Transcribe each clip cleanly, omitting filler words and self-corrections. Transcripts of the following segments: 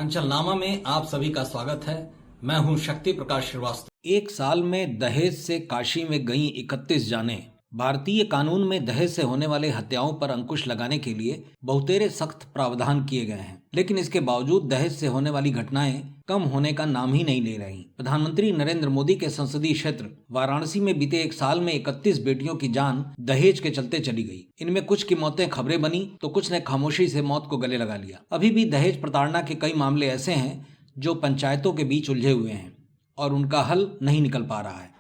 उत्तरांचल नामा में आप सभी का स्वागत है। मैं हूं शक्ति प्रकाश श्रीवास्तव। एक साल में दहेज से काशी में गईं 31 जानें। भारतीय कानून में दहेज से होने वाले हत्याओं पर अंकुश लगाने के लिए बहुतेरे सख्त प्रावधान किए गए हैं, लेकिन इसके बावजूद दहेज से होने वाली घटनाएं कम होने का नाम ही नहीं ले रही। प्रधानमंत्री नरेंद्र मोदी के संसदीय क्षेत्र वाराणसी में बीते एक साल में 31 बेटियों की जान दहेज के चलते चली गई। इनमें कुछ की मौतें खबरें बनी तो कुछ ने खामोशी से मौत को गले लगा लिया। अभी भी दहेज प्रताड़ना के कई मामले ऐसे हैं जो पंचायतों के बीच उलझे हुए हैं और उनका हल नहीं निकल पा रहा है।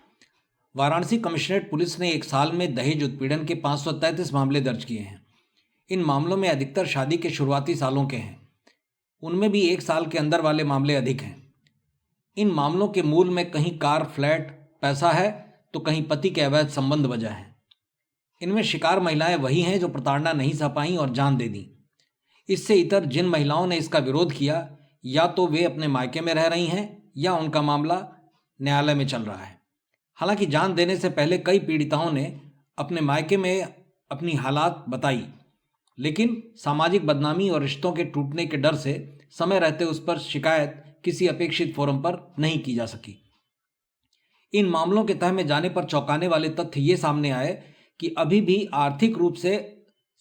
वाराणसी कमिश्नरेट पुलिस ने एक साल में दहेज उत्पीड़न के 533 मामले दर्ज किए हैं। इन मामलों में अधिकतर शादी के शुरुआती सालों के हैं। उनमें भी एक साल के अंदर वाले मामले अधिक हैं। इन मामलों के मूल में कहीं कार, फ्लैट, पैसा है तो कहीं पति के अवैध संबंध वजह है। इनमें शिकार महिलाएं वही हैं जो प्रताड़ना नहीं सह पाईं और जान दे दी। इससे इतर जिन महिलाओं ने इसका विरोध किया, या तो वे अपने मायके में रह रही हैं या उनका मामला न्यायालय में चल रहा है। हालांकि जान देने से पहले कई पीड़िताओं ने अपने मायके में अपनी हालात बताई, लेकिन सामाजिक बदनामी और रिश्तों के टूटने के डर से समय रहते उस पर शिकायत किसी अपेक्षित फोरम पर नहीं की जा सकी। इन मामलों के तह में जाने पर चौंकाने वाले तथ्य ये सामने आए कि अभी भी आर्थिक रूप से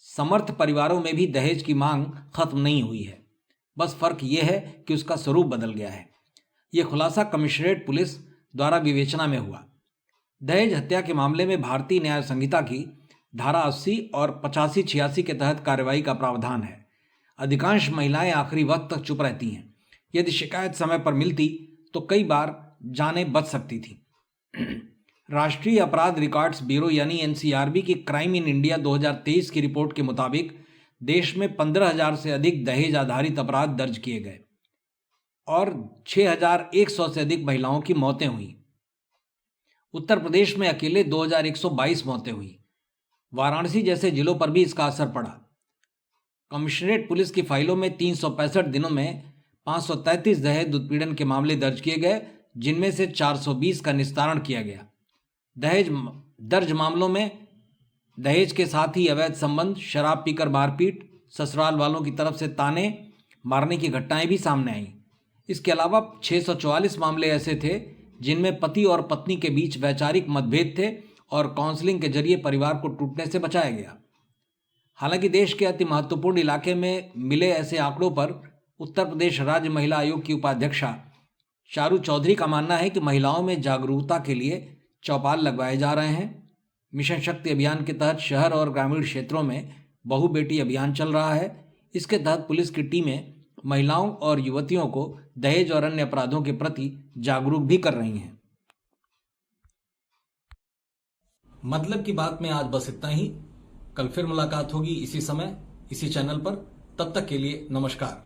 समर्थ परिवारों में भी दहेज की मांग खत्म नहीं हुई है। बस फर्क यह है कि उसका स्वरूप बदल गया है। यह खुलासा कमिश्नरेट पुलिस द्वारा विवेचना में हुआ। दहेज हत्या के मामले में भारतीय न्याय संहिता की धारा 80 और 85-86 के तहत कार्रवाई का प्रावधान है। अधिकांश महिलाएं आखिरी वक्त तक चुप रहती हैं। यदि शिकायत समय पर मिलती तो कई बार जानें बच सकती थी। राष्ट्रीय अपराध रिकॉर्ड्स ब्यूरो यानी एनसीआरबी की क्राइम इन इंडिया 2023 की रिपोर्ट के मुताबिक देश में 15,000 से अधिक दहेज आधारित अपराध दर्ज किए गए और 6,100 से अधिक महिलाओं की मौतें हुई। उत्तर प्रदेश में अकेले 2,122 मौतें हुई। वाराणसी जैसे जिलों पर भी इसका असर पड़ा। कमिश्नरेट पुलिस की फाइलों में 365 दिनों में 533 दहेज उत्पीड़न के मामले दर्ज किए गए, जिनमें से 420 का निस्तारण किया गया। दहेज दर्ज मामलों में दहेज के साथ ही अवैध संबंध, शराब पीकर मारपीट, ससुराल वालों की तरफ से ताने मारने की घटनाएं भी सामने आईं। इसके अलावा 644 मामले ऐसे थे जिनमें पति और पत्नी के बीच वैचारिक मतभेद थे और काउंसलिंग के जरिए परिवार को टूटने से बचाया गया। हालांकि देश के अति महत्वपूर्ण इलाके में मिले ऐसे आंकड़ों पर उत्तर प्रदेश राज्य महिला आयोग की उपाध्यक्षा चारू चौधरी का मानना है कि महिलाओं में जागरूकता के लिए चौपाल लगवाए जा रहे हैं। मिशन शक्ति अभियान के तहत शहर और ग्रामीण क्षेत्रों में बहु बेटी अभियान चल रहा है। इसके तहत पुलिस की टीमें महिलाओं और युवतियों को दहेज और अन्य अपराधों के प्रति जागरूक भी कर रही हैं। मतलब की बात में आज बस इतना ही। कल फिर मुलाकात होगी इसी समय, इसी चैनल पर। तब तक के लिए नमस्कार।